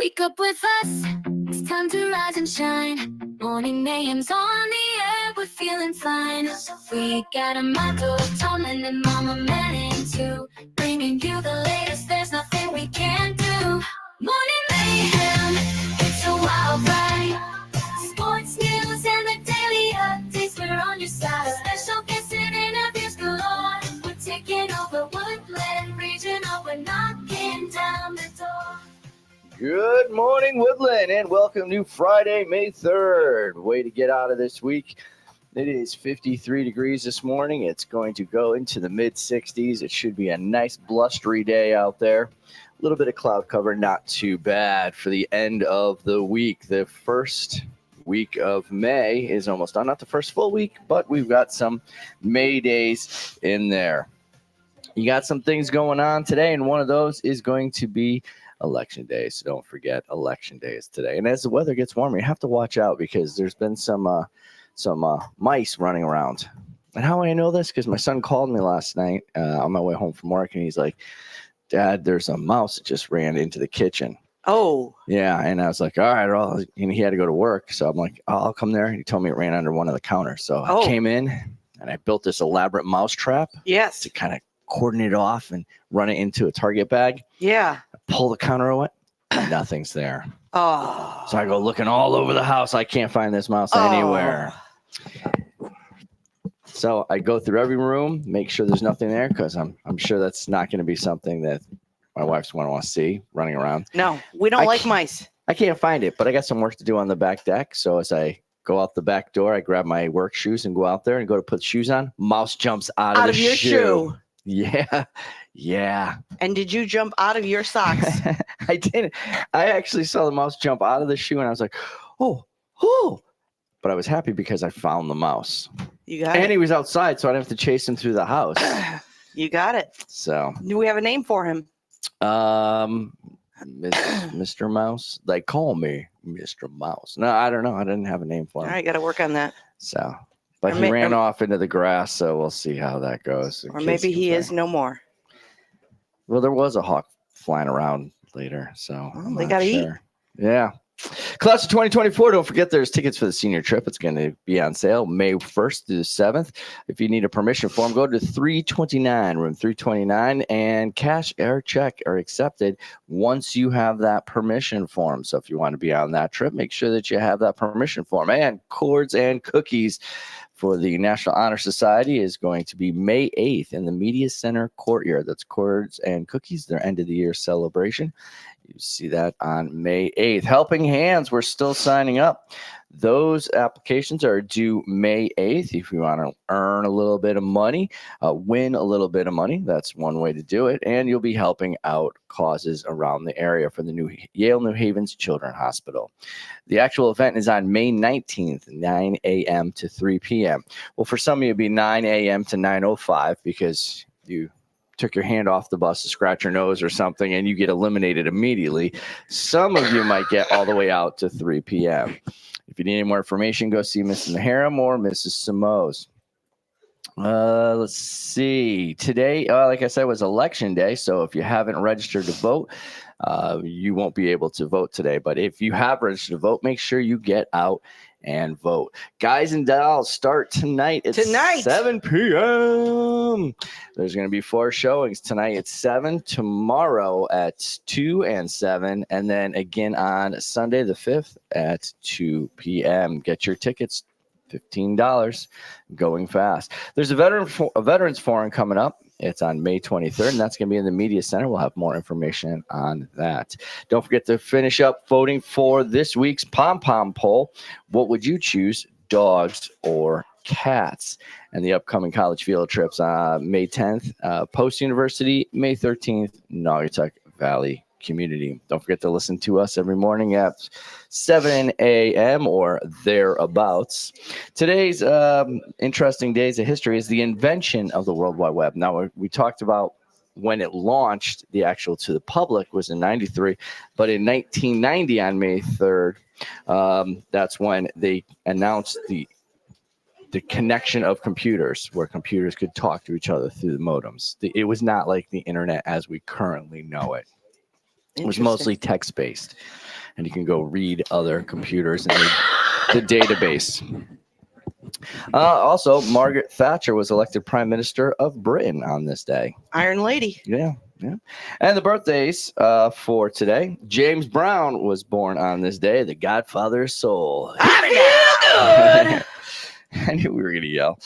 Wake up with us, it's time to rise and shine. Morning names on the air, we're feeling fine. We got a motto, Tomlin and Mama Manning too. Bringing you the latest, there's nothing we can't do. Morning mayhem, it's a wild ride. Sports news and the daily updates, we're on your side. Special guests and interviews galore. We're taking over Woodland Regional, we're knocking down the door. Good morning, Woodland, and welcome to Friday, May 3rd. Way to get out of this week. It is 53 degrees this morning. It's going to go into the mid-60s. It should be a nice blustery day out there. A little bit of cloud cover, not too bad for the end of the week. The first week of May is almost done. Not the first full week, but we've got some May days in there. You got some things going on today, and one of those is going to be Election Day. So don't forget, Election Day is today. And as the weather gets warmer, you have to watch out because there's been some mice running around. And how I know this? Because my son called me last night on my way home from work, and he's like, "Dad, there's a mouse that just ran into the kitchen." Oh. Yeah, and I was like, all right, well, and he had to go to work. So I'm like, I'll come there. And he told me it ran under one of the counters. So I came in, and I built this elaborate mouse trap. Yes. To kind of cordon it off and run it into a Target bag. Yeah. Pull the counter away, nothing's there. Oh. So I go looking all over the house. I can't find this mouse anywhere. So I go through every room, make sure there's nothing there, because I'm sure that's not going to be something that my wife's going to want to see running around. No, we don't like mice. I can't find it, but I got some work to do on the back deck. So as I go out the back door, I grab my work shoes and go out there and go to put shoes on. Mouse jumps out of your shoe. Yeah. And did you jump out of your socks? I didn't. I actually saw the mouse jump out of the shoe, and I was like, oh. But I was happy because I found the mouse. You got it. And he was outside, so I didn't have to chase him through the house. You got it. So. Do we have a name for him? Mr. Mouse. They call me Mr. Mouse. No, I don't know. I didn't have a name for him. All right, got to work on that. So. But he ran off into the grass, so we'll see how that goes. Or maybe he is no more. Well, there was a hawk flying around later, so they got to eat. Yeah. Class of 2024, don't forget there's tickets for the senior trip. It's going to be on sale May 1st through the 7th. If you need a permission form, go to 329, room 329, and cash or check are accepted once you have that permission form. So if you want to be on that trip, make sure that you have that permission form. And Chords and Cookies for the National Honor Society is going to be May 8th in the Media Center courtyard. That's Chords and Cookies, their end of the year celebration. You see that on May 8th. Helping Hands, we're still signing up. Those applications are due May 8th. If you want to earn a little bit of money, win a little bit of money, that's one way to do it. And you'll be helping out causes around the area for the new Yale New Haven's Children's Hospital. The actual event is on May 19th, 9 a.m. to 3 p.m. Well, for some of you, it'd be 9 a.m. to 9:05 because you took your hand off the bus to scratch your nose or something and you get eliminated immediately. Some of you might get all the way out to 3 p.m. If you need any more information, go see Mrs. Naharam or Mrs. Simoes. Let's see. Today, like I said, was Election Day. So if you haven't registered to vote, you won't be able to vote today. But if you have registered to vote, make sure you get out and vote. Guys and Dolls start tonight at 7 p.m. There's going to be 4 showings tonight at 7, tomorrow at 2 and 7, and then again on Sunday the 5th at 2 p.m. Get your tickets, $15, going fast. There's a Veterans Forum coming up. It's on May 23rd, and that's going to be in the Media Center. We'll have more information on that. Don't forget to finish up voting for this week's Pom Pom poll. What would you choose, dogs or cats? And the upcoming college field trips, May 10th, Post University, May 13th, Naugatuck Valley Community. Don't forget to listen to us every morning at 7 a.m. or thereabouts. Today's interesting days of history is the invention of the World Wide Web. Now, we talked about when it launched, the actual to the public was in 93, but in 1990 on May 3rd, that's when they announced the connection of computers, where computers could talk to each other through the modems. It was not like the internet as we currently know it. It was mostly text-based. and you can go read other computers in the database. Also, Margaret Thatcher was elected Prime Minister of Britain on this day. Iron Lady. Yeah. And the birthdays for today. James Brown was born on this day, the Godfather of Soul. I feel good. I knew we were going to yell.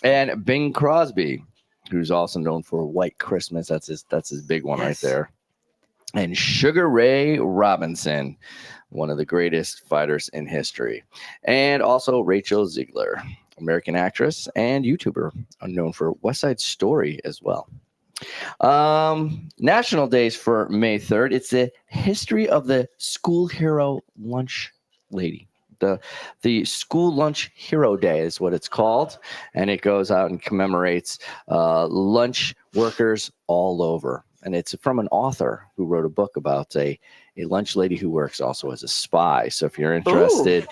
And Bing Crosby, who's also known for White Christmas. That's his big one right Yes. there. And Sugar Ray Robinson, one of the greatest fighters in history. And also Rachel Ziegler, American actress and YouTuber, known for West Side Story as well. National days for May 3rd. It's the history of the school hero lunch lady. The school lunch hero day is what it's called, and it goes out and commemorates lunch workers all over. And it's from an author who wrote a book about a lunch lady who works also as a spy. So if you're interested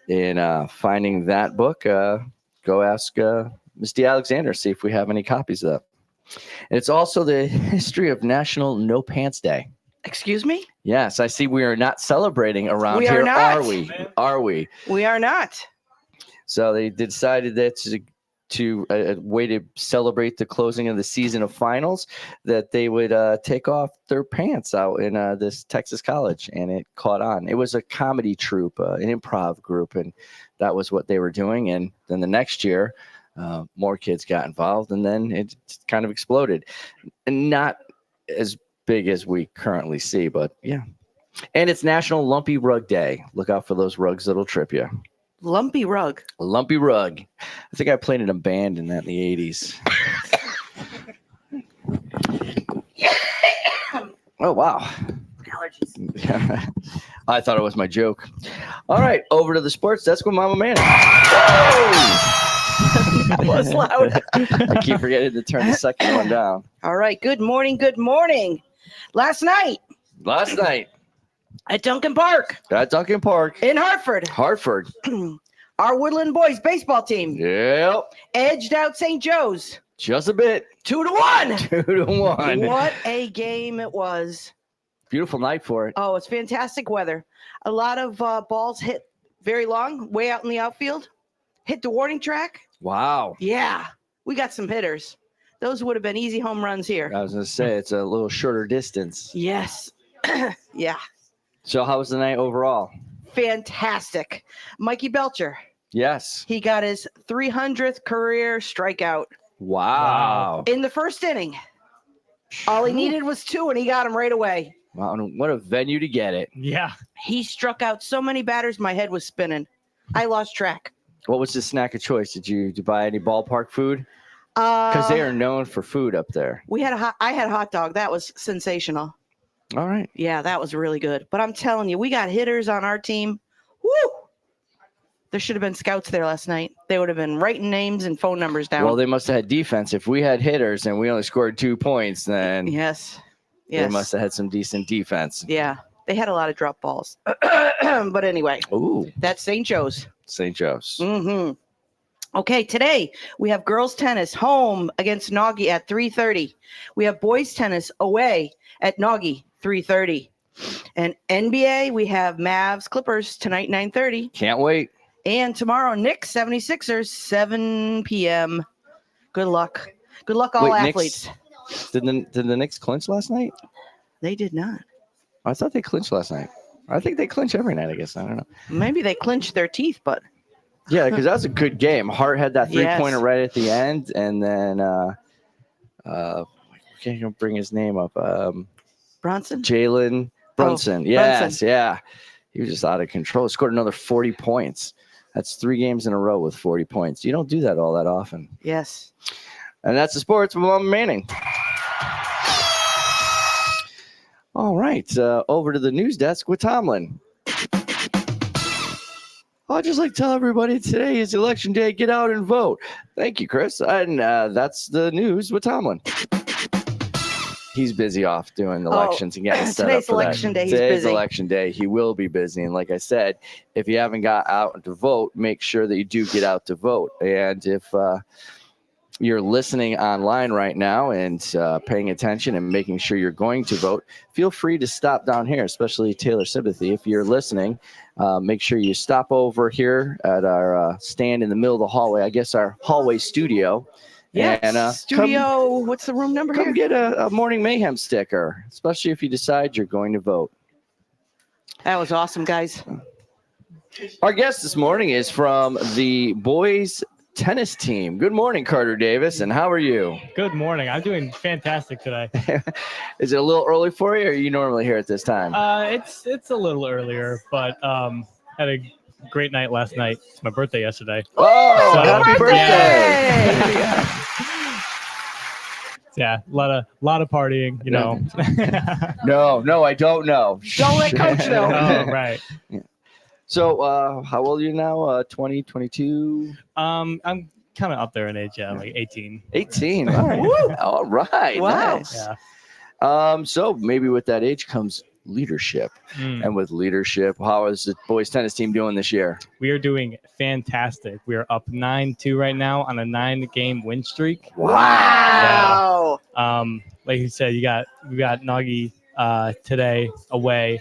in finding that book, go ask Misty Alexander, see if we have any copies of that. And it's also the history of National No Pants Day. Excuse me? Yes, I see we are not celebrating around We are here, not. are we? Are we? We are not. So they decided that to a way to celebrate the closing of the season of finals, that they would take off their pants out in this Texas college, and it caught on. It was a comedy troupe, an improv group, and that was what they were doing. And then the next year, more kids got involved, and then it kind of exploded. And not as big as we currently see, but yeah. And it's National Lumpy Rug Day. Look out for those rugs that'll trip you. Lumpy rug. A lumpy rug. I think I played in a band in the 80s. Oh, wow. Allergies. I thought it was my joke. All right, over to the sports desk with Mama Manning. That was loud. I keep forgetting to turn the second one down. All right. Good morning. Good morning. Last night Last night at Duncan Park at Duncan Park, in Hartford, Hartford. our Woodland Boys baseball team Yep, edged out St. Joe's just a bit. 2-1. 2-1. What a game it was. Beautiful night for it. Oh, it's fantastic weather. A lot of balls hit very long, way out in the outfield. Hit the warning track. Wow. Yeah, we got some hitters. Those would have been easy home runs here. I was going to say, it's a little shorter distance. Yes. Yeah. So how was the night overall? Fantastic. Mikey Belcher, Yes. he got his 300th career strikeout Wow. in the first inning. All he needed was 2, and he got him right away. Wow. And what a venue to get it. Yeah. He struck out so many batters, my head was spinning. I lost track. What was the snack of choice? Did you buy any ballpark food? Because they are known for food up there. I had a hot dog. That was sensational. All right. Yeah, that was really good. But I'm telling you, we got hitters on our team. Woo! There should have been scouts there last night. They would have been writing names and phone numbers down. Well, they must have had defense. If we had hitters and we only scored 2 points, then yes. they Yes. must have had some decent defense. Yeah. They had a lot of drop balls. But anyway, Ooh, that's St. Joe's. St. Joe's. Mm-hmm. Okay, today we have girls tennis home against Naughty at 3:30. We have boys tennis away at Naughty 3:30. And NBA, we have Mavs Clippers tonight 9:30. Can't wait. And tomorrow, Knicks 76ers 7 p.m. Good luck. Good luck, all Wait, Knicks- athletes. Did the Knicks clinch last night? They did not. I thought they clinched last night. I think they clinch every night, I guess. I don't know. Maybe they clinched their teeth, but Yeah, because that was a good game. Hart had that Yes. three-pointer right at the end, and then I can't even bring his name up. Bronson? Jalen Brunson. Yes, Brunson. yeah. He was just out of control. Scored another 40 points. That's 3 games in a row with 40 points. You don't do that all that often. Yes. And that's the sports with Mama Manning. All right, over to the news desk with Tomlin. I'd just like to tell everybody today is election day. Get out and vote. Thank you, Chris. And that's the news with Tomlin. He's busy off doing elections and getting set up today's for that. election day, he's Today's busy. election day. He will be busy. And like I said, if you haven't got out to vote, make sure that you do get out to vote. And if you're listening online right now and paying attention and making sure you're going to vote, feel free to stop down here, especially Taylor Sympathy. If you're listening, make sure you stop over here at our stand in the middle of the hallway, I guess our hallway studio. Yeah, And studio. What's the room number come here? get a Morning Mayhem sticker, especially if you decide you're going to vote. That was awesome, guys. Our guest this morning is from the boys tennis team. Good morning, Carter Davis, and how are you? Good morning. I'm doing fantastic today. Is it a little early for you, or are you normally here at this time? It's a little earlier, but had a great night last night. It's my birthday yesterday. Oh, So- happy birthday! Yeah, a lot of partying, you know. No, I don't know. Don't let Coach know. Oh, right. So, how old are you now? 20, 22? I'm kind of up there in age, yeah, like 18. 18. All right. All right. Wow. Nice. Yeah. So maybe with that age comes leadership. Mm. And with leadership, how is the boys tennis team doing this year? We are doing fantastic. We are up 9-2 right now on a 9-game win streak. Wow. Like you said, we got Nagi today away,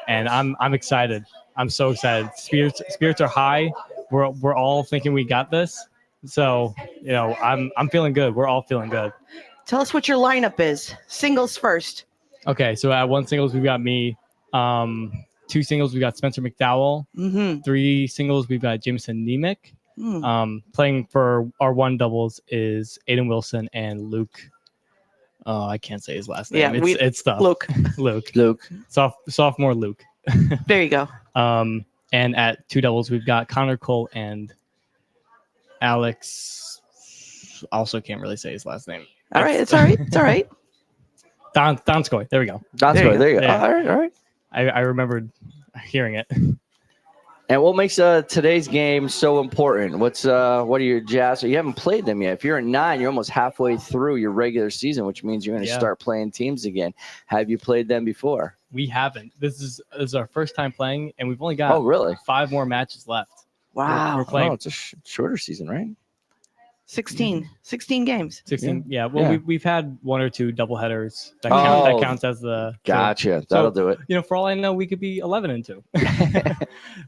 and I'm excited. I'm so excited. Spirits are high. We're all thinking we got this. So, you know, I'm feeling good. We're all feeling good. Tell us what your lineup is. Singles first. Okay, so at one singles we've got me. 2 singles we've got Spencer McDowell. Mm-hmm. 3 singles we've got Jameson Nemec. Mm. Playing for our 1 doubles is Aiden Wilson and Luke. Oh, I can't say his last name. Yeah, it's tough. Luke. Luke. Sophomore Luke. There you go. And at 2 doubles we've got Connor Cole and Alex. Also can't really say his last name. All right. It's all right. It's all right. Donskoy. There we go. Donskoy, there you go. Yeah. All right. I remembered hearing it. And what makes today's game so important? What are your Jazz? You haven't played them yet. If you're at 9, you're almost halfway through your regular season, which means you're going to Yeah. start playing teams again. Have you played them before? We haven't. This is our first time playing, and we've only got Oh, really? 5 more matches left. Wow. We're playing Oh, it's a shorter season, right? 16 games. 16. Yeah. Well, Yeah. we've had 1 or 2 double headers. That Oh. counts as the. so, Gotcha. That'll do it. you know, for all I know, we could be 11-2.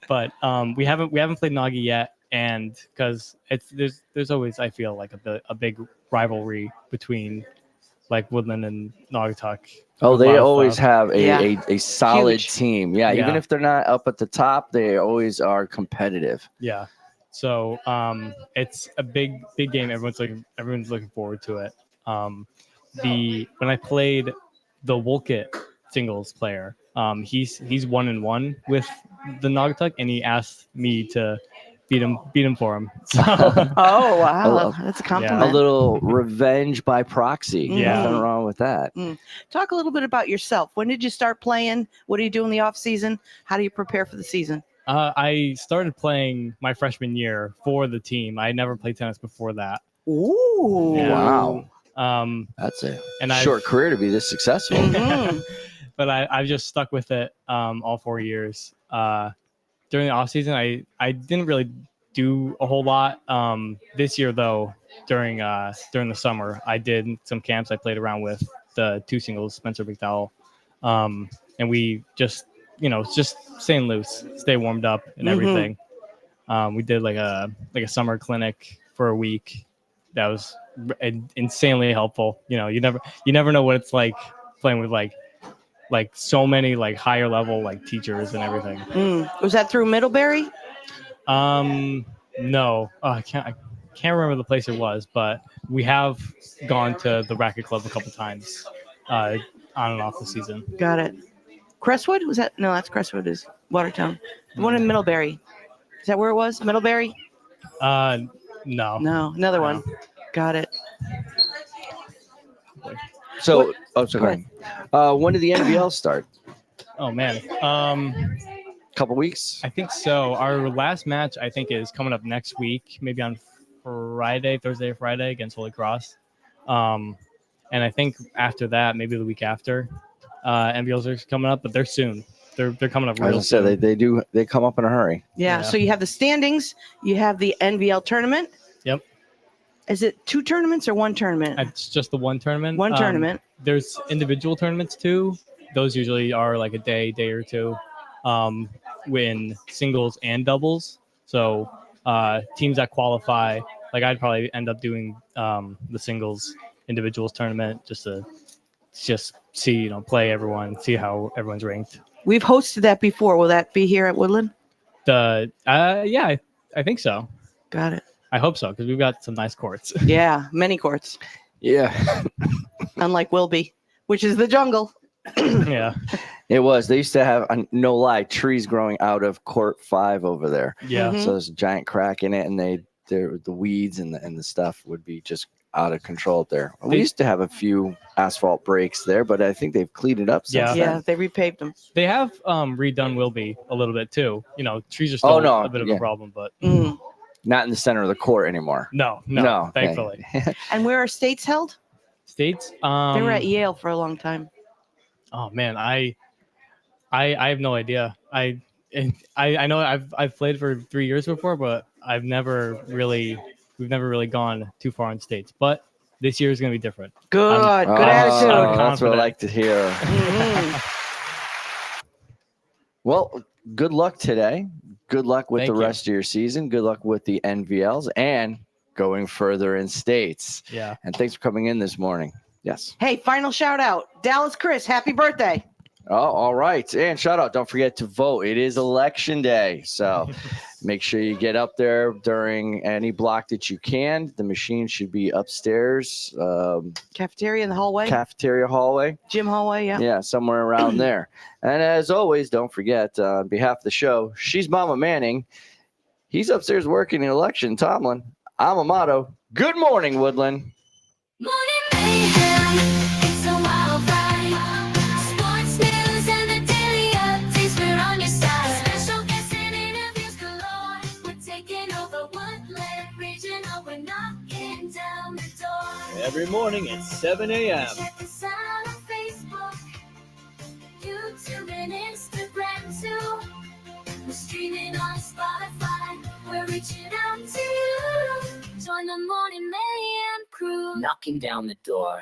But we haven't played Nagi yet, and because there's always, I feel like a big rivalry between like Woodland and Naugatuck. Oh, With a they lot of always stuff. have Yeah. a solid Huge. team. Yeah, even Yeah. if they're not up at the top, they always are competitive. Yeah. So it's a big game. Everyone's looking forward to it. When I played the Wolcott singles player, he's 1-1 with the Naugatuck, and he asked me to beat him for him. So Oh, wow. love- That's a A compliment. little revenge by proxy. Yeah. Nothing wrong with that. Talk a little bit about yourself. When did you start playing? What do you do in the off season? How do you prepare for the season? I started playing my freshman year for the team. I never played tennis before that. Ooh. Yeah. Wow. That's a And short career to be this successful. Mhm. But I've just stuck with it all 4 years. During the off season, I didn't really do a whole lot. This year though, during the summer, I did some camps. I played around with the 2 singles, Spencer McDowell, and we just just staying loose, stay warmed up and Mhm. everything. We did like a summer clinic for a week. That was insanely helpful. You never know what it's like playing with like so many like higher level like teachers and everything. Was that through Middlebury? No, I can't remember the place it was, but we have gone to the racket club a couple times, on and off the season. Got it. Crestwood? Was that? No, that's Crestwood is Watertown. The one in Middlebury. Is that where it was? Middlebury? No. No, another one. Got it. So, sorry. When did the NBL start? Oh man. Couple weeks. I think so. Our last match I think is coming up next week, maybe on Thursday or Friday against Holy Cross. And I think after that, maybe the week after, NBLs are coming up, but they're soon. They're coming up I was real gonna soon. say they come up in a hurry. Yeah. Yeah. So you have the standings. You have the NBL tournament. Yep. Is it 2 tournaments or 1 tournament? It's just the one tournament. One tournament. There's individual tournaments too. Those usually are like a day or two, when singles and doubles. So teams that qualify, like I'd probably end up doing the singles individuals tournament just to see, play everyone, see how everyone's ranked. We've hosted that before. Will that be here at Woodland? Yeah, I think so. Got it. I hope so because we've got some nice courts. Yeah, many courts. Yeah, Unlike Wilby, which is the jungle. Yeah, it was. They used to have, no lie, trees growing out of court 5 over there. yeah. Mhm. So there's a giant crack in it, and the weeds and the stuff would be just out of control up there. We used to have a few asphalt breaks there, but I think they've cleaned it up since Yeah. then. Yeah, they repaved them. They have redone Wilby a little bit too. Trees are still no, a bit of yeah. a problem, but Mm. Not in the center of the court anymore. no, okay. thankfully. And where are states held? States. They were at Yale for a long time. Oh man, I have no idea. I know I've played for 3 years before, but we've never really gone too far in states. But this year is going to be different. Good, I'm- good attitude. That's what I Confident. like to hear. Mhm. Well, good luck today. Good luck with Thank the you. rest of your season. Good luck with the NVLs and going further in states. Yeah. And thanks for coming in this morning. Yes. Hey, final shout out. Dallas Chris, happy birthday. Oh, all right. And shout out. Don't forget to vote. It is election day. So make sure you get up there during any block that you can. The machine should be upstairs, Cafeteria in the hallway. cafeteria hallway. Gym hallway, yeah. Yeah, somewhere around there. And as always, don't forget, on behalf of the show, she's Mama Manning. He's upstairs working in election. Tomlin, I'm Amato. Good morning, Woodland. Morning mayhem, it's a wild ride. Sports news and the daily updates, we're on your side. Special guests and interviews galore. We're taking over Woodland Regional. We're knocking down the door. Every morning at 7 a.m. Check us out on Facebook, YouTube, and Instagram too. We're streaming on Spotify. We're reaching out to you. Join the Morning Mayhem crew. Knocking down the door.